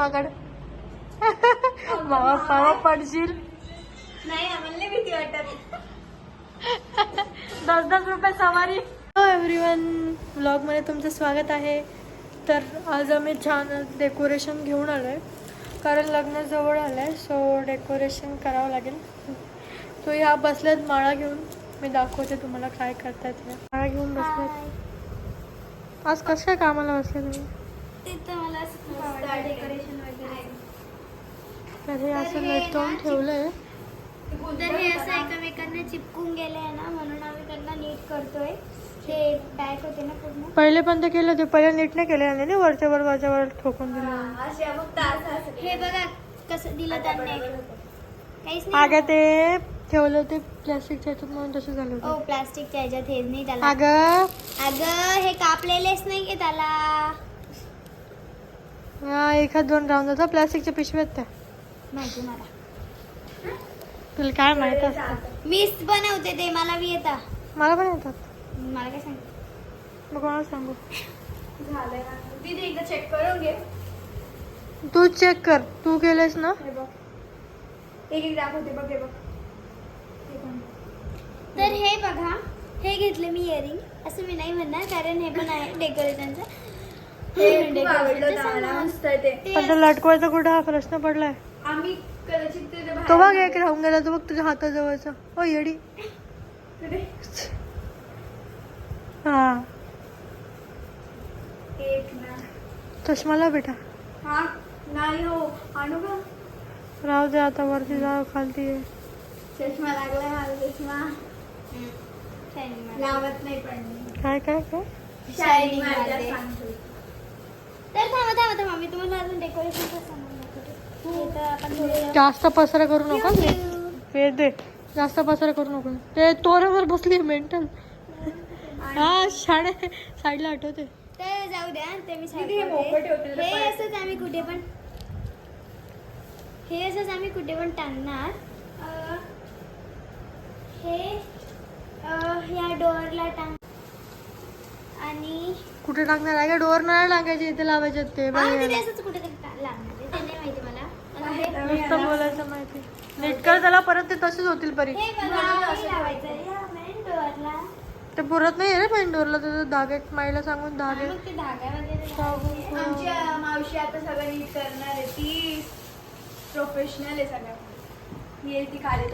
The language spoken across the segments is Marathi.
माकड मामा पावा पडशील नाही आम्हाला भीती वाटत. 10-10 रुपये सवारी. हॅलो एव्हरीवन, व्लॉग मध्ये तुमचं स्वागत आहे. तर आज आम्ही छान डेकोरेशन घेऊन आलोय कारण लग्न जवळ आलंय, सो डेकोरेशन करावं लागेल. तो ह्या बसल्यात माळा घेऊन. मी दाखवते तुम्हाला काय करतात. माळा घेऊन बसल्यात. आज कसं काय कामाला बसले तुम्ही? तिथं मला डेकोरेशन वगैरे. तर हे असं लटकवून ठेवलंय. तर हे असं एकमेकांना चिपकून गेलंय ना, म्हणून आम्ही त्यांना नीट करतोय. ते पॅक होते ना पूर्ण. पहिले पण ते केलं, ते पहिले नीट नाही केले आणि वरच्या वर ठोकून दिलं. हे बघा कसं दिलं त्यांनी. काहीच अगं नाही. ते ठेवलं होते प्लास्टिकच्या ह्याच्यात म्हणून तसं झालं ओ होतं. प्लास्टिकच्या ह्याच्यात हेच नाही त्याला. अगं हे कापलेलेच नाहीये त्याला. हा, 1-2 राऊंड होता. प्लास्टिकच्या पिशव्यात त्या. माहिती मला. तुला काय माहित असतं? मीच बनवते ते, मला बी येतं. मला पण येतात. मला काय सांग. मग कोणाला सांगू? झालंय दीदी एकदा चेक करून घे. तू चेक कर. तू केलंस ना? हे बघ, एक दाखवते बघ. हे बघ. तर हे बघा, हे घेतलं मी इयरिंग. असं मी नाही म्हणणार कारण हे पण आहे डेकोरेशनचं. पण तो लटकवायचा कुठं हा प्रश्न पडलाय. आम्ही कदाचित तो बघ एक राहून गेला. तो बघ तुझ्या हाताजवळचा. ओ येडी. हा, एक ना चष्माला बेटा. हा नाही हो, आणू का? राहू दे आता, वरती जा, खालती ये. चष्मा लागलाय मला. चष्मा लावत नाही पण मी. काय शायनिंग तर थांबा मी तुम्हाला अजून डेकोरेशनचं सांगून आपण थोडं जास्त पसरा करू नका. हे दे, जास्त पसरा करू नको. ते तोरावर बसली मेंटल. हा, शाळे साईडला आठवते. तर जाऊ द्या, ते मी सांगते. हे असंच आम्ही कुठे पण टांगणार. हे ह्या डोअरला टांग. आणि कुठे टाकणार आहे का? डोअर नाही टाकायचे, इथे लावायचे ते. असंच कुठेतरी लागणार आहे. ते नाही माहिती मला. नुसतं बोलायचं माहिती. नीट कर त्याला, परत ते तसेच होतील परी. हे बघा, हे लावायचं या मेन डोअरला. ते पुरत नाही रे मेन डोअरला. त्याचं धागे माईला सांगून धागे. मग ते धागा वगैरे. आमच्या मावशी आता सगळं नीट करणार आहे. ती प्रोफेशनल आहे सगळं. ही ती खाली.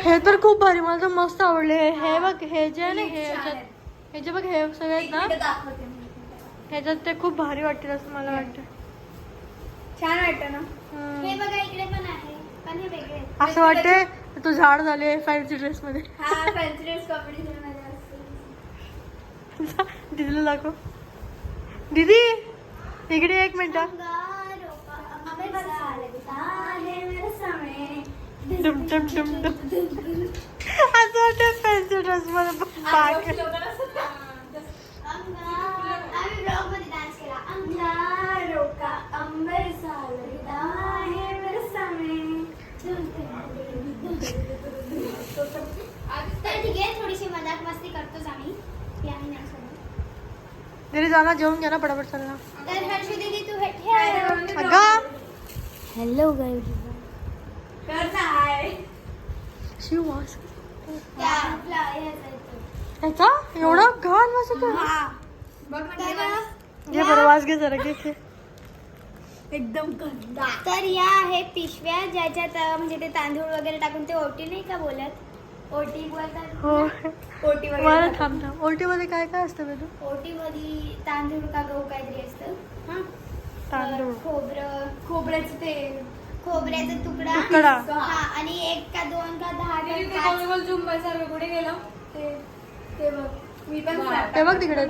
हे तर खूप भारी, मला तर मस्त आवडले. हे बघ, हे जे आहे ना, हे जे बघ, हे सगळे आहेत ना, ह्याच्यात ते खूप भारी वाटतील असं मला वाटतं. छान वाटतं ना. हे बघा, इकडे पण आहे, पण हे वेगळे आहे. असं वाटतंय तू झाड झाले फॅन्सी ड्रेस मध्ये. हा, फॅन्सी ड्रेस कॉम्पिटिशन मध्ये असते. दीदीला दाखव. दीदी इकडे 1 मिनिट. डुम डुम डुम डुम. असं वाटतं फॅन्सी ड्रेस मध्ये पाक. आम्ही ब्लॉग मध्ये डान्स केला. अंगारो का अंबर सालदा है बरसाने. तर ठीक आहे, थोडीशी मजाक मस्ती करतोच आम्ही. ती आम्ही नाही सोडत. दीदी जाना, जेवून घ्या ना पटापट. चला. तर हर्षू दीदी तू हे अगं हॅलो गाईज. करता हाय. शिवास त्या ह्याचा एवढा घाण वास येतो. बघ घे बरं, वास घे जरा. घे एकदम गंदा. तर या आहेत पिशव्या ज्याच्यात म्हणजे ते तांदूळ वगैरे टाकून. ते ओटी नाही का बोलत, ओटी बोलतात. हो, ओटी मला वगैरे. थांब. ओटी मध्ये काय काय असतं बेटू? ओटी मध्ये तांदूळ का गहू काहीतरी असतं. हा, तांदूळ, खोबऱ्याचं तेल, खोबऱ्याचा तुकडा. हा, आणि 1 का 2 का 10 का झुंबर कुठे गेलं ते बघ. मी पण ते बघ तिकडे.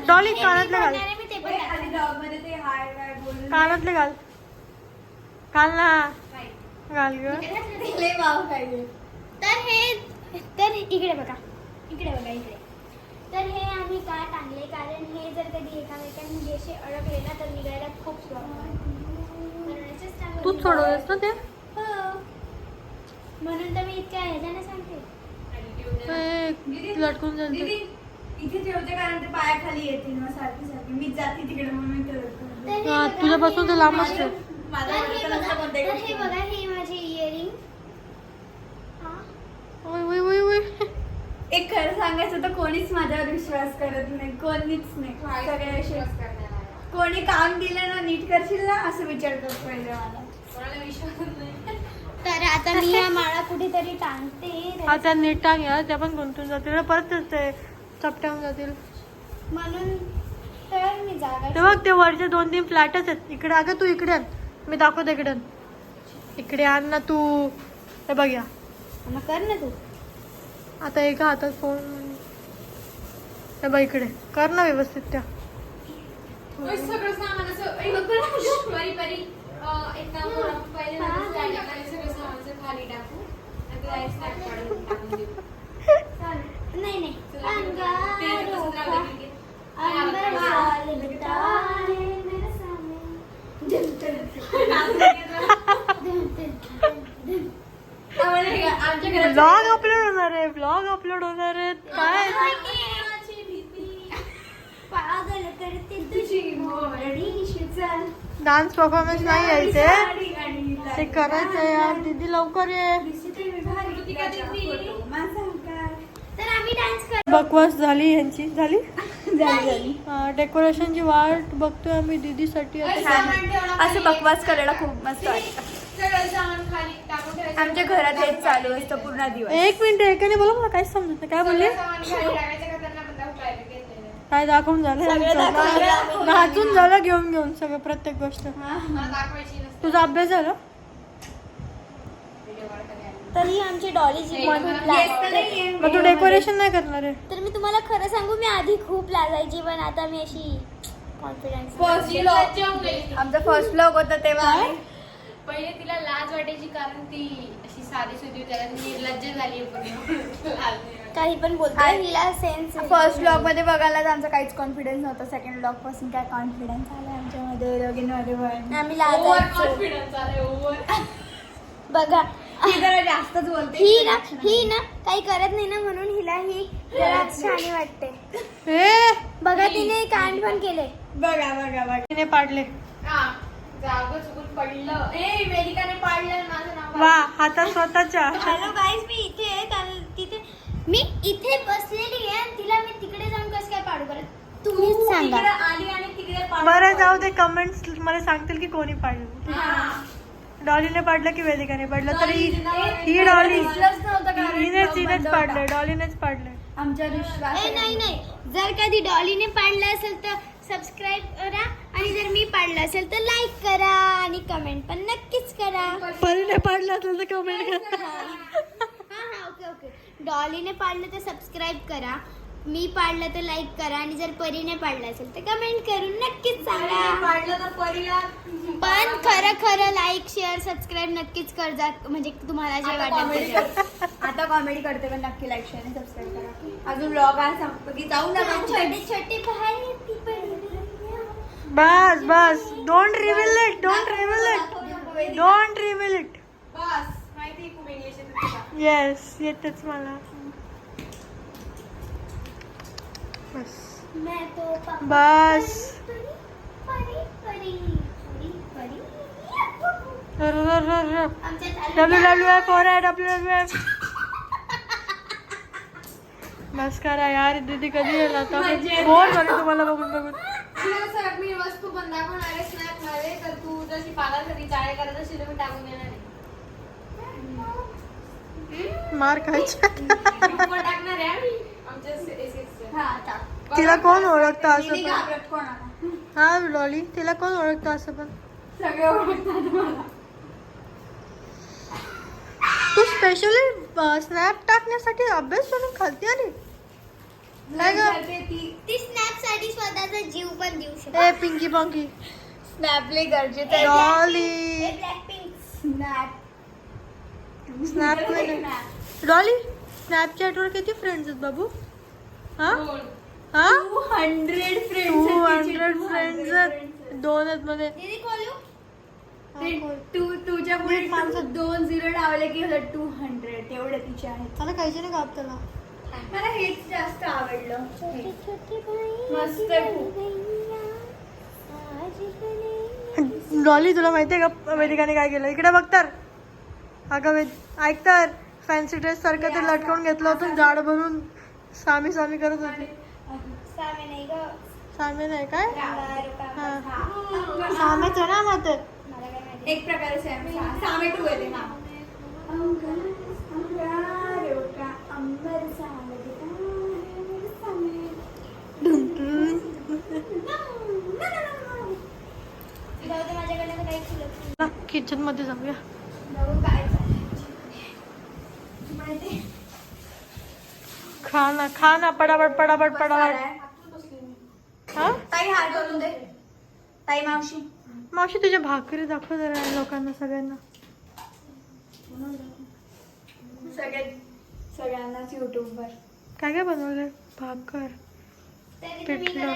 डॉली कानातले घाल. कानातले घाल. घाल ना. घाल ग. तर इकडे बघा. तर हे आम्ही का टांगले कारण हे जर कधी एकामेकांनी असे अडकले ना तर निघायला खूप तूच सोडवलंस ना ते? हो, म्हणून तर मी इतक्या ह्याच्याने सांगते. लटकून जाईल. इथे ठेवते कारण ते पायाखाली येतील मग सारखी सारखी मी जाते तिकडे म्हणून मी ठेवते. हा, तुझ्यापासून तर लांब असते. तर हे बघा हे माझे इयरिंग. ओय ओय ओय ओय. एक खरं सांगायचं तर कोणीच माझ्यावर विश्वास करत नाही, कोणीच नाही. सगळे असे कोणी काम दिलं ना नीट करशील ना असं विचारतात पहिले मला. तर आता मी या माळा कुठेतरी टांगते आता नीट टांग या, त्या पण गुंतून जातील परत ते चपट्याहून जातील म्हणून. तर मी जागा ते बघ ते वरचे 2-3 फ्लॅटच आहेत इकडे. अगं तू इकडे आण, मी दाखवते इकडे आण. इकडे आण ना तू. हे बघ या, मग कर ना तू. आता एका हातात फोन. हे बघ इकडे कर ना व्यवस्थित त्या. सगळं सामान असं एक काम करू पहिले सगळं सामान खाली टाकू आणि टाकून देऊ. नाही नाही ते तसंच राहू दे. आमच्या घरात ब्लॉग अपलोड होणार आहे, ब्लॉग अपलोड होणार आहे. काय पागल करते तुझी मोरडी चल. डान्स परफॉर्मन्स नाही यायचे, ते करायचंय यार. दीदी लवकर ये. तर आम्ही डान्स कर. बकवास झाली यांची. झाली झाली डेकोरेशनची वाट बघतोय आम्ही दीदीसाठी. असं बकवास करायला खूप मस्त वाटतं. सगळं सामान खाली टाकून ठेवायचं. आमच्या घरात हेच चालू असतं पूर्ण दिवस. एक मिनिट एकाने बोला, मला काहीच समजत नाही. काय बोलले? सगळं सामान खाली टाकायचं का त्यांना पण दाखवायला घेतलेलं. काय दाखवून झालं सगळं यांचं? दाखवलं. नाचून झालं घेऊन घेऊन सगळं प्रत्येक गोष्ट. मला दाखवायची नसते. तुझा अभ्यास झाला? व्हिडिओ काढताना आली. तरी आमची डॉलीची मग मग तू डेकोरेशन नाही करणार आहे? तर मी तुम्हाला खरं सांगू मी आधी खूप लाजायची पण आता मी अशी कॉन्फिडन्स. आमचा फर्स्ट ब्लॉग होता तेव्हा पहिले तिला लाज वाटायची कारण ती अशी साधी सुधी होती. त्याला निर्लज्ज झाली पूर्ण. लाज नाही. काही पण बोलतो हिला सेन्स. फर्स्ट ब्लॉग मध्ये बघायला तर आमचा काहीच कॉन्फिडन्स नव्हता. सेकंड ब्लॉग पासून काय कॉन्फिडन्स आला आमच्यामध्ये दोघींमध्ये पण. आम्ही ओव्हर लाजायचो. कॉन्फिडन्स आलाय ओव्हर. बघा ती जरा जास्तच बोलते. ही ना काही करत नाही ना म्हणून हिला ही जरा छान वाटते. ए बघा तिने कांड पण केले. बघा तिने पाडले. हा, जागं चुकून पडलं. ए वेदिकाने पाडलं माझं नाव. वा हातात स्वतःच्या. हॅलो गाईज मी इथे आहे. तिथे मी इथे बसलेली आहे आणि तिला मी तिकडे जाऊन कसं काय पाडू परत तुम्हीच तू सांगा. इकडे आली आणि तिकडे पाडलं. बरं जाऊ दे, कमेंट्स मला सांगतील की कोणी पाडलं. हा. डॉलीने पाडलं की वेदिकाने पाडलं? तरी डॉली ही डॉली दिसलंच नव्हतं कारण हिनेच पाडलंय. डॉलीनेच पाडलंय. आमच्या विश्वास नाही जर कधी डॉलीने पाडलं असेल तर सबस्क्राईब करा आणि जर मी पाडलं असेल तर लाईक करा आणि कमेंट पण नक्कीच करा. परीने पाडलं असेल तर कमेंट करा. हा ओके. डॉलीने पाडलं तर सबस्क्राईब करा, मी पाडलं तर लाईक करा आणि जर परीने पाडलं असेल तर कमेंट करून नक्कीच सांगा. पाडलं तर परीला पण खरं लाईक शेअर सबस्क्राईब नक्कीच कर जा म्हणजे तुम्हाला जे वाटेल. आता कॉमेडी करते पण नक्की लाईक शेअर आणि सबस्क्राईब करा. अजून ब्लॉग आज संपली जाऊ नका. छोटे बाहेर येते परी. बस don't reveal it. Don't reveal it. बस माहिती खूप इंग्लिश येते तुला. येस येतेच मला. बस मैं तो पापा बस. परी. WWF हो रहा है. WWF. बस करा यार. दीदी कधी येईल आता? बोर झाली तुम्हाला बघून. तुला सर मी वस्तू पण दाखवणार आहे स्नॅप मध्ये तर तू जशी पालासाठी चाळे करत असेल तर मी टाकून देणार आहे. मार खायच्या. मी पण टाकणार आहे आम्ही आमच्या SS तिला कोण ओळखतं असं पण? घाबरत कोणाला. हा डॉली, तिला कोण ओळखतं असं पण? सगळे ओळखतात मला. तू स्पेशली स्नॅप टाकण्यासाठी अभ्यास करून खालती आली काय ग? ती स्नॅप साठी स्वतःचा जीव पण देऊ शकते. ए पिंकी पंकी. स्नॅपले गरजेचं आहे. Dolly Blackpink snap. Snap Dolly स्नॅपचॅटवर किती फ्रेंड्स आहेत बाबू? हा दोन. हा 200 200 फ्रेंड्स आहेत. 2 आहेत मध्ये. दीदी खोलू. तुझ्या माणसं 2 0 लावले की 200 तेवढे तिचे आहेत. आता खायचे नाही का त्याला? मला हेच जास्त आवडलं. मस्त आहे खूप. डॉली तुला माहितीये का वेदिकाने काय केलं? इकडे बघ तर. अगं ऐक तर, फॅन्सी ड्रेस सारखं ते लटकवून घेतलं होतं, जाड भरून सामी सामी करत होती. सामे नाही ग. सामी नाही काय? हा. सामेच आहे ना मग ते. मला काय माहिती. एक प्रकारे सामे टू येते ना. माझ्याकडनं काही फुलं किचन मध्ये जाऊया. बघू काय माहिती. खा ना पटापट पटापट पटापट. हा ताई हार करून दे. ताई मावशी. मावशी तुझ्या भाकरी दाखव जरा लोकांना सगळ्यांना. सगळ्यांनाच युट्यूबवर काय काय बनवलंय? भाकर. पिठलं.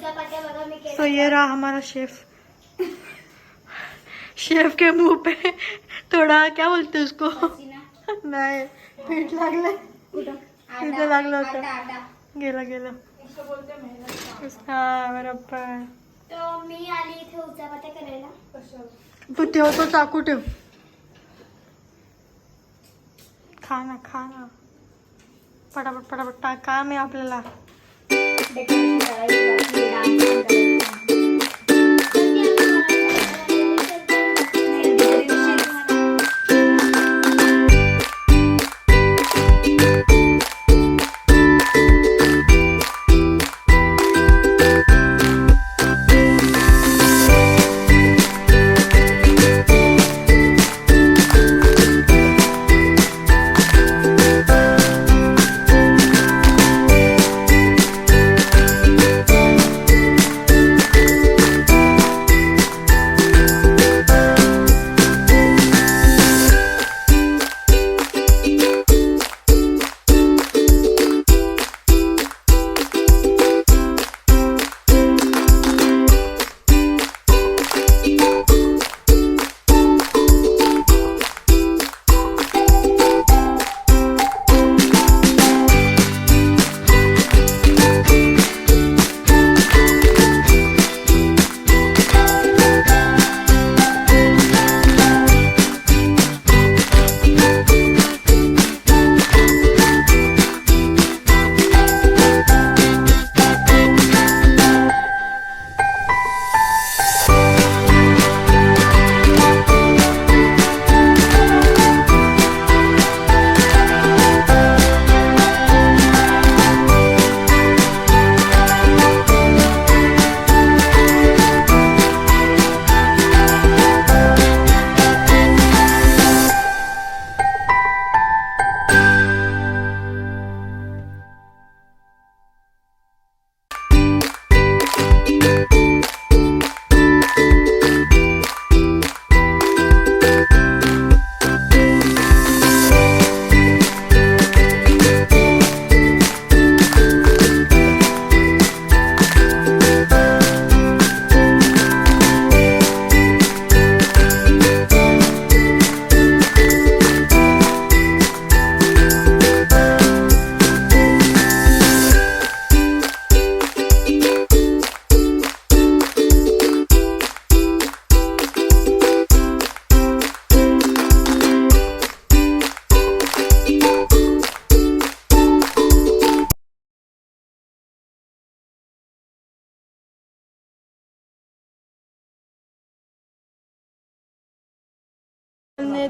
बघा तो ये रहा हमारा शेफ. शेफ के मुंह पे थोड़ा क्या बोलते उसको? नाही पीठ लागलंय. तिथे लागलं होतं. गेलं. हा बरोबर. तो मी आली इथे उचापात्या करायला. तू ठेव तो चाकू ठेव. खा ना पटापट टाक. काम आहे आपल्याला. डेकोरेशन करायची, डान्स करायचा.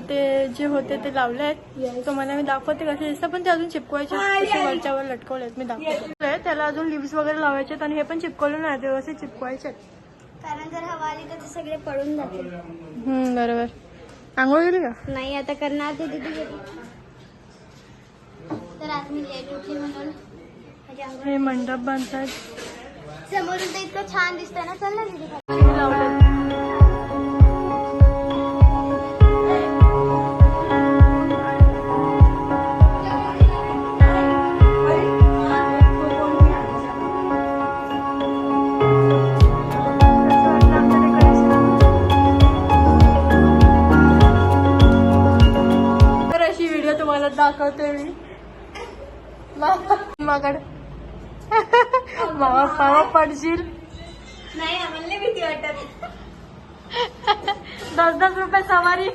ते जे होते ते लावले आहेत. तुम्हाला मी दाखवते कसे दिसतं, पण ते अजून चिपकवायचे वरच्यावर लटकवलेत. मी दाखवते. त्याला अजून लिव्स वगैरे लावायचे आणि हे पण चिपकवले नाही, ते असे चिपकवायचे. कारण जर हवा आली तर ते सगळे पडून जातील. बरोबर. आंघोळ गेली का? नाही आता करणार ते दीदी गेली. तर आज मी लेट उठली म्हणून हे मंडप बांधतात. समोरून तर इतकं छान दिसतंय ना. चल ना दीदी. लावले. दाखवते मी. मामाकडे. मामा पडशील. नाही आम्हाला नाही भीती वाटत. 10-10 रुपये सवारी.